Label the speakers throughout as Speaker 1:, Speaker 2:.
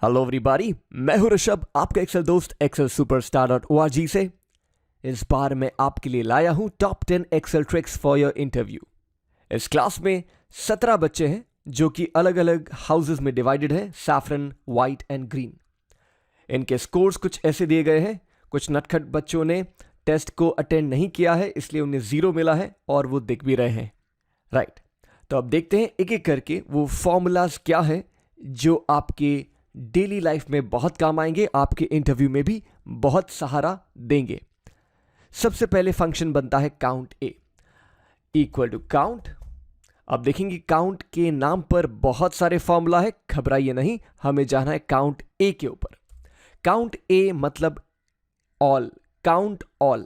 Speaker 1: Hello everybody, मैं हूं ऋषभ, आपका एक्सेल दोस्त एक्सेल सुपरस्टार .org से। इस बार मैं आपके लिए लाया हूं top 10 Excel tricks for your interview. इस क्लास में 17 बच्चे हैं जो कि अलग अलग हाउसेस में डिवाइडेड हैं, सैफरन, वाइट एंड ग्रीन। इनके स्कोर्स कुछ ऐसे दिए गए हैं। कुछ नटखट बच्चों ने टेस्ट को अटेंड नहीं किया है, इसलिए उन्हें 0 मिला है और वो दिख भी रहे हैं। राइट, तो अब देखते हैं एक एक करके वो फॉर्मूलाज क्या है जो आपके डेली लाइफ में बहुत काम आएंगे, आपके इंटरव्यू में भी बहुत सहारा देंगे। सबसे पहले फंक्शन बनता है count A equal to count. अब देखेंगे काउंट के नाम पर बहुत सारे फॉर्मूला है, घबराइए नहीं, हमें जाना है काउंट ए के ऊपर। काउंट ए मतलब ऑल, काउंट ऑल।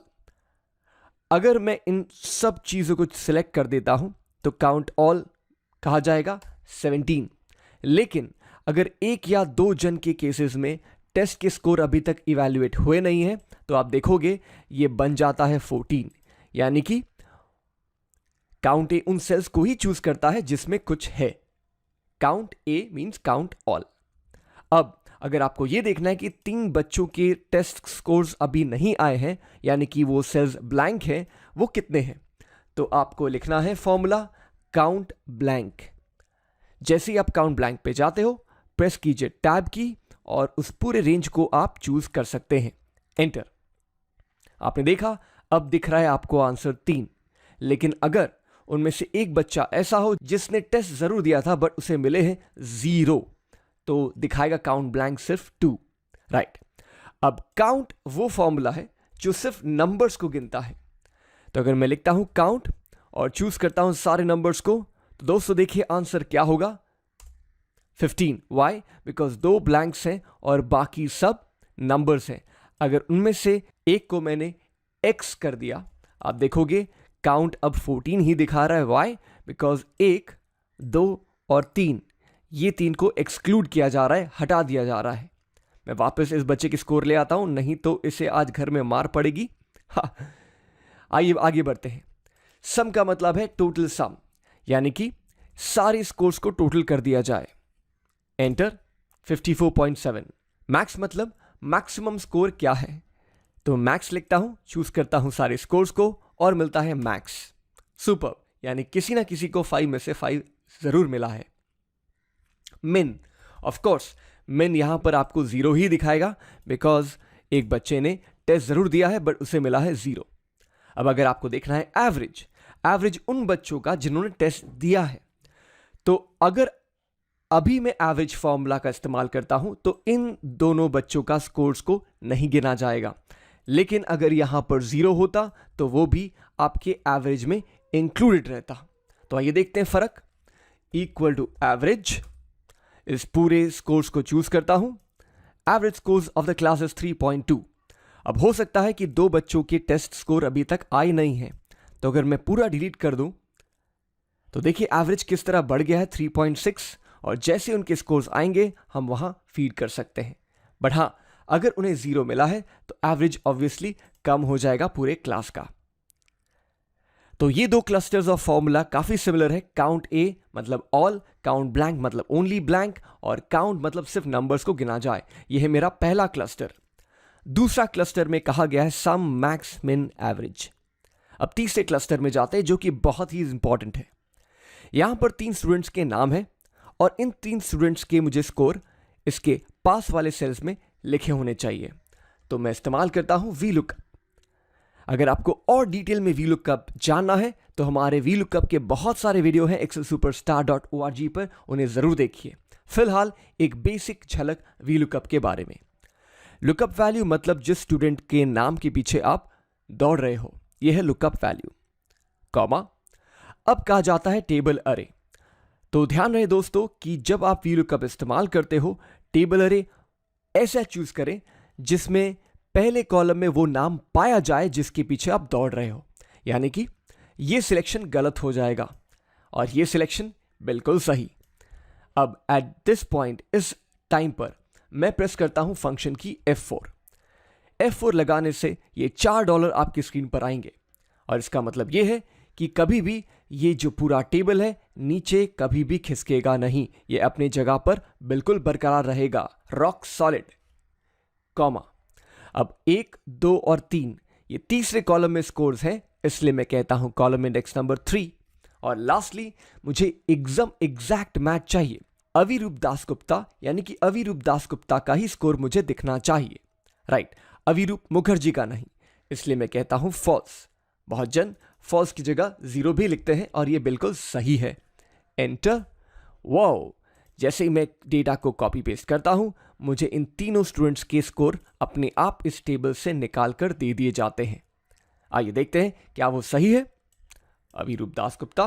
Speaker 1: अगर मैं इन सब चीजों को सिलेक्ट कर देता हूं तो काउंट ऑल कहा जाएगा 17। लेकिन अगर एक या दो जन के केसेस में टेस्ट के स्कोर अभी तक इवैल्यूएट हुए नहीं है तो आप देखोगे ये बन जाता है 14। यानी कि काउंट ए उन सेल्स को ही चूज करता है जिसमें कुछ है। काउंट ए मींस काउंट ऑल। अब अगर आपको यह देखना है कि 3 बच्चों के टेस्ट स्कोर्स अभी नहीं आए हैं, यानी कि वो सेल्स ब्लैंक हैं, वो कितने हैं, तो आपको लिखना है फॉर्मूला काउंट ब्लैंक। जैसे ही आप काउंट ब्लैंक पे जाते हो, प्रेस कीजिए टैब की और उस पूरे रेंज को आप चूज कर सकते हैं। एंटर। आपने देखा अब दिख रहा है आपको आंसर 3। लेकिन अगर उनमें से एक बच्चा ऐसा हो जिसने टेस्ट जरूर दिया था बट उसे मिले हैं 0, तो दिखाएगा काउंट ब्लैंक सिर्फ 2। राइट, अब काउंट वो फॉर्मूला है जो सिर्फ नंबर्स को गिनता है। तो अगर मैं लिखता हूं काउंट और चूज करता हूं सारे नंबर्स को, तो दोस्तों देखिए आंसर क्या होगा, 15। वाई? बिकॉज 2 ब्लैंक्स हैं और बाकी सब नंबर्स हैं। अगर उनमें से एक को मैंने एक्स कर दिया, आप देखोगे काउंट अब 14 ही दिखा रहा है। वाई? बिकॉज 1, 2 और 3, ये 3 को एक्सक्लूड किया जा रहा है, हटा दिया जा रहा है। मैं वापस इस बच्चे की स्कोर ले आता हूं, नहीं तो इसे आज घर में मार पड़ेगी। आइए आगे बढ़ते हैं। सम का मतलब है टोटल सम, यानी कि सारे स्कोर्स को टोटल कर दिया जाए। एंटर। 54.7। मैक्स मतलब मैक्सिमम स्कोर क्या है, तो मैक्स लिखता हूं, चूज करता हूं सारे स्कोर्स को और मिलता है मैक्स। सुपर, यानी किसी ना किसी को 5 में से 5 जरूर मिला है। मिन, ऑफ कोर्स मिन यहां पर आपको 0 ही दिखाएगा बिकॉज एक बच्चे ने टेस्ट जरूर दिया है बट उसे मिला है 0। अब अगर आपको देखना है एवरेज, एवरेज उन बच्चों का जिन्होंने टेस्ट दिया है, तो अगर अभी मैं एवरेज फॉर्मूला का इस्तेमाल करता हूं तो इन दोनों बच्चों का स्कोर्स को नहीं गिना जाएगा। लेकिन अगर यहां पर 0 होता तो वो भी आपके एवरेज में इंक्लूडेड रहता। तो आइए देखते हैं फर्क। इक्वल टू एवरेज, इस पूरे स्कोर्स को चूज करता हूं। Average scores of the class is 3.2। अब हो सकता है कि 2 बच्चों के टेस्ट स्कोर अभी तक आए नहीं है, तो अगर मैं पूरा डिलीट कर दूं तो देखिए एवरेज किस तरह बढ़ गया है 3.6, और जैसे उनके स्कोर्स आएंगे हम वहां फीड कर सकते हैं। बट हां, अगर उन्हें 0 मिला है तो एवरेज ऑब्वियसली कम हो जाएगा पूरे क्लास का। तो ये 2 क्लस्टर्स ऑफ फॉर्मूला काफी सिमिलर है। काउंट ए मतलब ऑल, काउंट ब्लैंक मतलब ओनली ब्लैंक, और काउंट मतलब सिर्फ नंबर्स को गिना जाए। यह है मेरा पहला क्लस्टर। दूसरा क्लस्टर में कहा गया है सम, मैक्स, मिन, एवरेज। अब तीसरे क्लस्टर में जाते हैं जो कि बहुत ही इंपॉर्टेंट है। यहां पर 3 स्टूडेंट्स के नाम है और इन 3 स्टूडेंट्स के मुझे स्कोर इसके पास वाले सेल्स में लिखे होने चाहिए। तो मैं इस्तेमाल करता हूं VLOOKUP। अगर आपको और डिटेल में VLOOKUP जानना है तो हमारे VLOOKUP के बहुत सारे वीडियो हैं excelsuperstar.org पर, उन्हें जरूर देखिए। फिलहाल एक बेसिक झलक VLOOKUP के बारे में। लुकअप वैल्यू मतलब जिस स्टूडेंट के नाम के पीछे आप दौड़ रहे हो, यह है लुकअप वैल्यू। कॉमा, अब कहा जाता है टेबल अरे। तो ध्यान रहे दोस्तों कि जब आप VLOOKUP इस्तेमाल करते हो, टेबल अरे ऐसा चूज करें जिसमें पहले कॉलम में वो नाम पाया जाए जिसके पीछे आप दौड़ रहे हो। यानी कि यह सिलेक्शन गलत हो जाएगा और यह सिलेक्शन बिल्कुल सही। अब एट दिस पॉइंट, इस टाइम पर मैं प्रेस करता हूं फंक्शन की F4। F4 लगाने से ये $4 आपकी स्क्रीन पर आएंगे और इसका मतलब यह है कि कभी भी ये जो पूरा टेबल है नीचे कभी भी खिसकेगा नहीं, ये अपनी जगह पर बिल्कुल बरकरार रहेगा, रॉक सॉलिड, कॉमा। अब 1, 2 और 3 ये तीसरे कॉलम में स्कोर्स हैं, इसलिए मैं कहता हूं कॉलम इंडेक्स नंबर 3। और लास्टली मुझे एकदम एग्जैक्ट मैच चाहिए, अविरूप दासगुप्ता, यानी कि अविरूप दासगुप्ता का ही स्कोर मुझे दिखना चाहिए, राइट, अविरूप मुखर्जी का नहीं, इसलिए मैं कहता हूं फॉल्स। बहुत जन फॉल्स की जगह 0 भी लिखते हैं और ये बिल्कुल सही है। एंटर। वाओ, जैसे ही मैं डेटा को कॉपी पेस्ट करता हूं, मुझे इन तीनों स्टूडेंट्स के स्कोर अपने आप इस टेबल से निकाल कर दे दिए जाते हैं। आइए देखते हैं क्या वो सही है। अविरूप दासगुप्ता,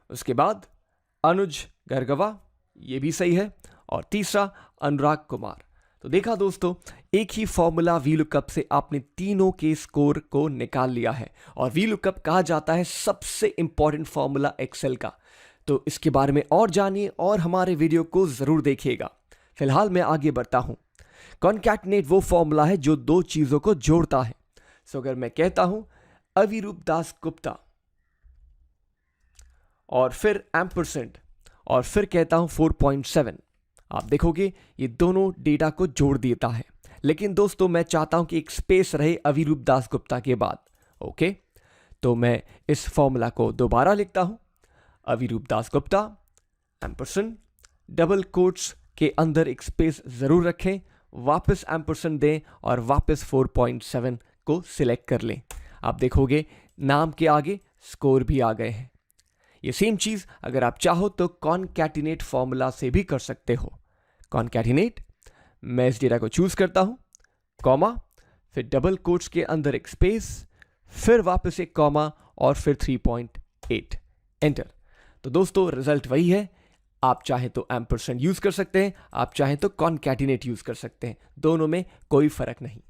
Speaker 1: उसके बाद अनुज गर्गवा, ये भी सही है, और तीसरा अनुराग कुमार। तो देखा दोस्तों, एक ही फॉर्मूला वीलुकअप से आपने तीनों के स्कोर को निकाल लिया है, और वीलुकअप कहा जाता है सबसे इंपॉर्टेंट फॉर्मूला एक्सेल का। तो इसके बारे में और जानिए और हमारे वीडियो को जरूर देखिएगा। फिलहाल मैं आगे बढ़ता हूं। कॉन्कैटिनेट वो फॉर्मूला है जो दो चीजों को जोड़ता है। सो अगर मैं कहता हूं अविरूप दासगुप्ता और फिर एम्परसेंड और फिर कहता हूं 4.7, आप देखोगे ये दोनों डेटा को जोड़ देता है। लेकिन दोस्तों मैं चाहता हूं कि एक स्पेस रहे अविरूप दासगुप्ता के बाद। ओके, तो मैं इस फॉर्मूला को दोबारा लिखता हूं, Avirup Dasgupta ampersand, double quotes के अंदर एक स्पेस जरूर रखें, वापस एम्परसेंड दें और वापस 4.7 को सिलेक्ट कर लें। आप देखोगे नाम के आगे स्कोर भी आ गए हैं। ये सेम चीज अगर आप चाहो तो कॉनकैटिनेट फॉर्मूला से भी कर सकते हो। कॉनकैटिनेट, मैं इस डेटा को चूज करता हूं, कॉमा, फिर डबल कोट्स के अंदर एक स्पेस, फिर वापस एक कॉमा और फिर 3.8, एंटर। तो दोस्तों रिजल्ट वही है। आप चाहें तो एम्परसेंड यूज कर सकते हैं, आप चाहें तो कॉनकैटिनेट यूज कर सकते हैं, दोनों में कोई फर्क नहीं।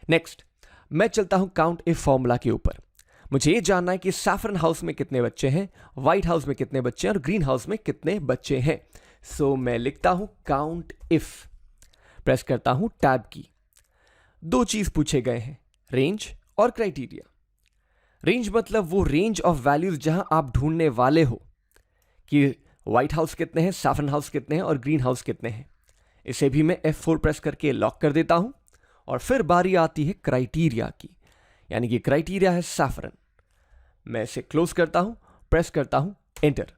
Speaker 1: नेक्स्ट मैं चलता हूं काउंट इफ फॉर्मूला के ऊपर। मुझे ये जानना है कि सैफरन हाउस में कितने बच्चे हैं, व्हाइट हाउस में कितने बच्चे हैं और ग्रीन हाउस में कितने बच्चे हैं। सो मैं लिखता हूं काउंट इफ, प्रेस करता हूं टैब की। दो चीज पूछे गए हैं, रेंज और क्राइटेरिया। रेंज मतलब वो रेंज ऑफ वैल्यूज जहां आप ढूंढने वाले हो कि व्हाइट हाउस कितने हैं, सैफरन हाउस कितने हैं और ग्रीन हाउस कितने हैं। इसे भी मैं F4 प्रेस करके लॉक कर देता हूं और फिर बारी आती है क्राइटेरिया की, यानी कि क्राइटेरिया है सैफरन। मैं इसे क्लोज करता हूं, प्रेस करता हूं एंटर।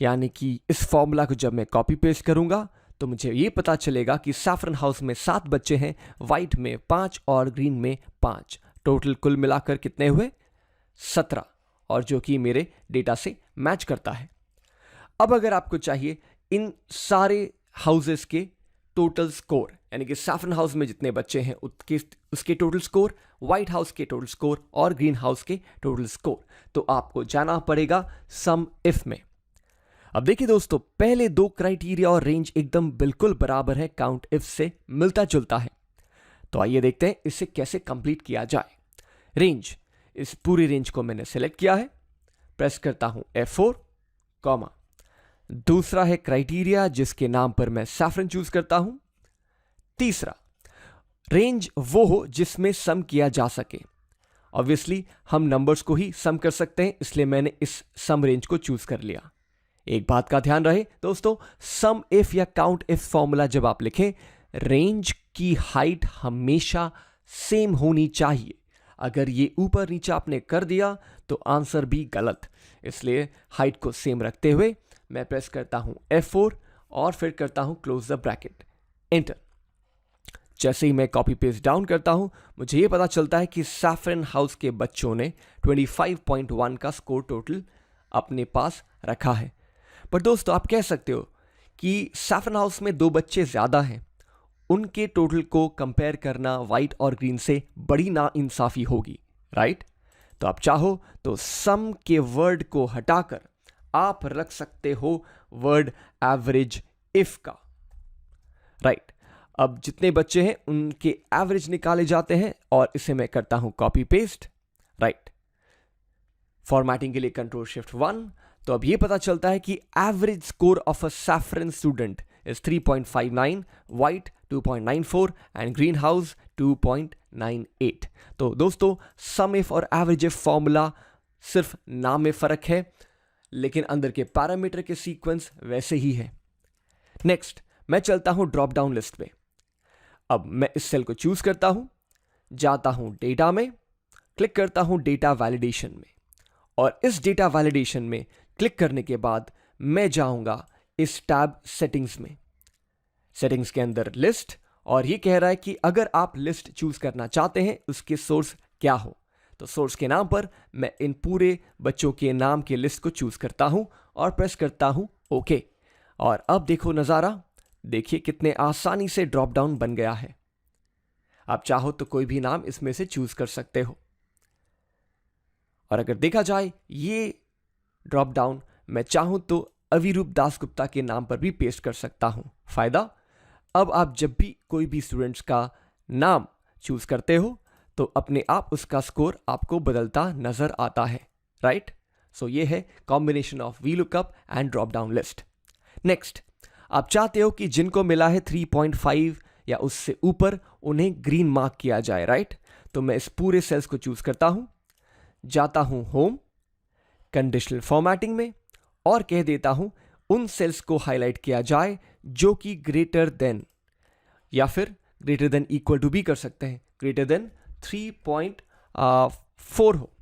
Speaker 1: यानी कि इस फॉर्मूला को जब मैं कॉपी पेस्ट करूंगा तो मुझे ये पता चलेगा कि सैफरन हाउस में 7 बच्चे हैं, व्हाइट में 5 और ग्रीन में 5। टोटल कुल मिलाकर कितने हुए? 17, और जो कि मेरे डेटा से मैच करता है। अब अगर आपको चाहिए इन सारे हाउसेस के टोटल स्कोर, यानी कि सैफरन हाउस में जितने बच्चे हैं उसके टोटल स्कोर, व्हाइट हाउस के टोटल स्कोर और ग्रीन हाउस के टोटल स्कोर, तो आपको जाना पड़ेगा सम इफ में। अब देखिए दोस्तों, पहले दो क्राइटेरिया और रेंज एकदम बिल्कुल बराबर है, काउंट इफ से मिलता जुलता है। तो आइए देखते हैं इसे कैसे कंप्लीट किया जाए। रेंज, इस पूरी रेंज को मैंने सेलेक्ट किया है, प्रेस करता हूं F4, कॉमा। दूसरा है क्राइटेरिया जिसके नाम पर मैं सैफरन चूज करता हूं। तीसरा, रेंज वो हो जिसमें सम किया जा सके। ऑब्वियसली हम नंबर्स को ही सम कर सकते हैं, इसलिए मैंने इस सम रेंज को चूज कर लिया। एक बात का ध्यान रहे दोस्तों, सम इफ या काउंट इफ फॉर्मूला जब आप लिखें, रेंज की हाइट हमेशा सेम होनी चाहिए। अगर ये ऊपर नीचे आपने कर दिया तो आंसर भी गलत, इसलिए हाइट को सेम रखते हुए मैं प्रेस करता हूं F4 और फिर करता हूं क्लोज द ब्रैकेट, एंटर। जैसे ही मैं कॉपी पेस्ट डाउन करता हूं, मुझे यह पता चलता है कि सैफरन हाउस के बच्चों ने 25.1 का स्कोर टोटल अपने पास रखा है। पर दोस्तों आप कह सकते हो कि सैफरन हाउस में 2 बच्चे ज्यादा हैं, उनके टोटल को कंपेयर करना व्हाइट और ग्रीन से बड़ी नाइंसाफी होगी, राइट? तो आप चाहो तो सम के वर्ड को हटाकर आप रख सकते हो वर्ड एवरेज इफ का, राइट? अब जितने बच्चे हैं उनके एवरेज निकाले जाते हैं और इसे मैं करता हूं कॉपी पेस्ट, राइट? फॉर्मेटिंग के लिए Ctrl+Shift+1। तो अब ये पता चलता है कि average score of a saffron student is 3.59, white 2.94 and green house 2.98। तो दोस्तों सम इफ और एवरेज इफ फॉर्मूला सिर्फ नाम में फ़र्क है, लेकिन अंदर के पैरामीटर के सीक्वेंस वैसे ही है। नेक्स्ट मैं चलता हूं ड्रॉप डाउन लिस्ट में। अब मैं इस सेल को चूज करता हूं, जाता हूं डेटा में, क्लिक करता हूं डेटा वैलिडेशन में, और इस डेटा वैलिडेशन में क्लिक करने के बाद मैं जाऊंगा इस टैब सेटिंग्स में। सेटिंग्स के अंदर लिस्ट, और ये कह रहा है कि अगर आप लिस्ट चूज करना चाहते हैं उसके सोर्स क्या हो, तो सोर्स के नाम पर मैं इन पूरे बच्चों के नाम के लिस्ट को चूज करता हूं और प्रेस करता हूं ओके। और अब देखो नज़ारा, देखिए कितने आसानी से ड्रॉप डाउन बन गया है। आप चाहो तो कोई भी नाम इसमें से चूज कर सकते हो। और अगर देखा जाए ये ड्रॉप डाउन मैं चाहूं तो अविरूप दासगुप्ता के नाम पर भी पेस्ट कर सकता हूं। फायदा, अब आप जब भी कोई भी स्टूडेंट्स का नाम चूज करते हो तो अपने आप उसका स्कोर आपको बदलता नजर आता है, राइट। सो ये है combination of VLOOKUP and drop down list. Next, आप चाहते हो कि जिनको मिला है 3.5 या उससे ऊपर उन्हें ग्रीन मार्क किया जाए, राइट। तो मैं इस पूरे सेल्स को चूज करता हूं, जाता हूं होम, कंडीशनल फॉर्मेटिंग में, और कह देता हूं उन सेल्स को हाईलाइट किया जाए जो कि ग्रेटर देन, या फिर ग्रेटर देन इक्वल टू भी कर सकते हैं, ग्रेटर देन 3.4 हो,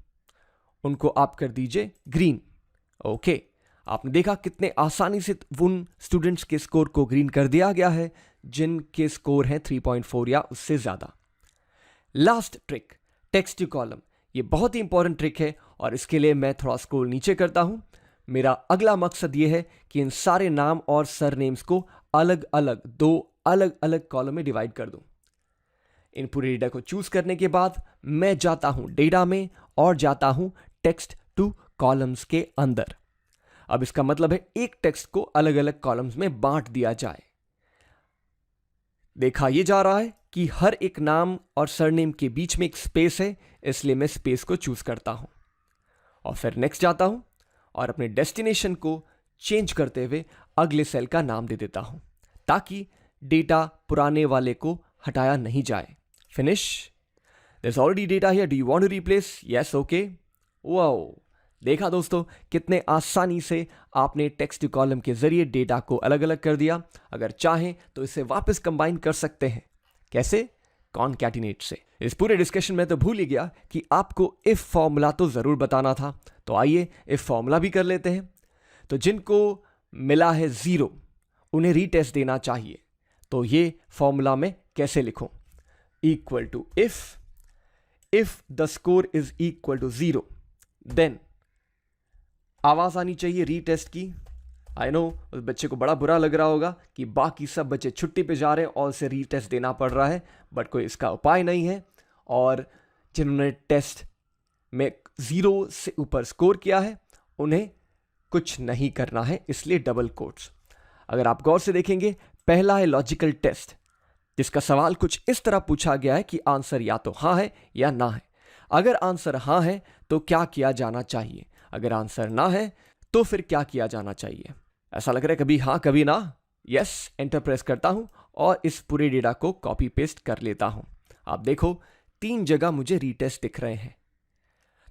Speaker 1: उनको आप कर दीजिए ग्रीन। ओके, आपने देखा कितने आसानी से उन स्टूडेंट्स के स्कोर को ग्रीन कर दिया गया है जिनके स्कोर हैं 3.4 या उससे ज्यादा। Last trick, text to column. ये बहुत ही इंपॉर्टेंट ट्रिक है और इसके लिए मैं थोड़ा स्क्रॉल नीचे करता हूं। मेरा अगला मकसद ये है कि इन सारे नाम और सरनेम्स को अलग अलग, दो अलग अलग कॉलम में डिवाइड कर दूं। इन पूरे डेटा को चूज करने के बाद मैं जाता हूं डेटा में और जाता हूं टेक्स्ट टू कॉलम्स के अंदर। अब इसका मतलब है एक टेक्स्ट को अलग अलग कॉलम्स में बांट दिया जाए। देखा यह जा रहा है कि हर एक नाम और सरनेम के बीच में एक स्पेस है, इसलिए मैं स्पेस को चूज करता हूं और फिर नेक्स्ट जाता हूं और अपने डेस्टिनेशन को चेंज करते हुए अगले सेल का नाम दे देता हूं ताकि डेटा पुराने वाले को हटाया नहीं जाए। Finish. There's already data here. Do you want to replace? Yes, okay. Wow. देखा दोस्तों कितने आसानी से आपने टेक्स्ट टू कॉलम के जरिए डेटा को अलग अलग कर दिया। अगर चाहें तो इसे वापस कंबाइन कर सकते हैं। कैसे? कॉनकैटिनेट से। इस पूरे डिस्कशन में तो भूल ही गया कि आपको इफ फॉर्मूला तो जरूर बताना था, तो आइए इफ फॉर्मूला भी कर लेते हैं। तो जिनको मिला है 0 उन्हें रीटेस्ट देना चाहिए, तो ये फॉर्मूला में कैसे लिखूं? Equal to if the score is equal to 0 then आवाज आनी चाहिए रीटेस्ट की। आई नो उस बच्चे को बड़ा बुरा लग रहा होगा कि बाकी सब बच्चे छुट्टी पे जा रहे हैं और उसे रीटेस्ट देना पड़ रहा है, बट कोई इसका उपाय नहीं है। और जिन्होंने टेस्ट में 0 से ऊपर स्कोर किया है उन्हें कुछ नहीं करना है, इसलिए डबल कोट्स। अगर आप गौर से देखेंगे, पहला है लॉजिकल टेस्ट, जिसका सवाल कुछ इस तरह पूछा गया है कि आंसर या तो हाँ है या ना है। अगर आंसर हाँ है तो क्या किया जाना चाहिए, अगर आंसर ना है तो फिर क्या किया जाना चाहिए। ऐसा लग रहा है कभी हाँ कभी ना। यस, एंटर प्रेस करता हूं और इस पूरे डेटा को कॉपी पेस्ट कर लेता हूं। आप देखो 3 जगह मुझे रीटेस्ट दिख रहे हैं।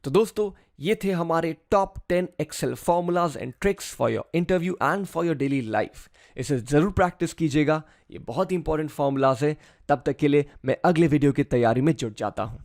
Speaker 1: तो दोस्तों ये थे हमारे top 10 Excel formulas and tricks for your interview and for your daily life. इसे जरूर प्रैक्टिस कीजिएगा, ये बहुत ही इंपॉर्टेंट फॉर्मूलाज है। तब तक के लिए मैं अगले वीडियो की तैयारी में जुट जाता हूं।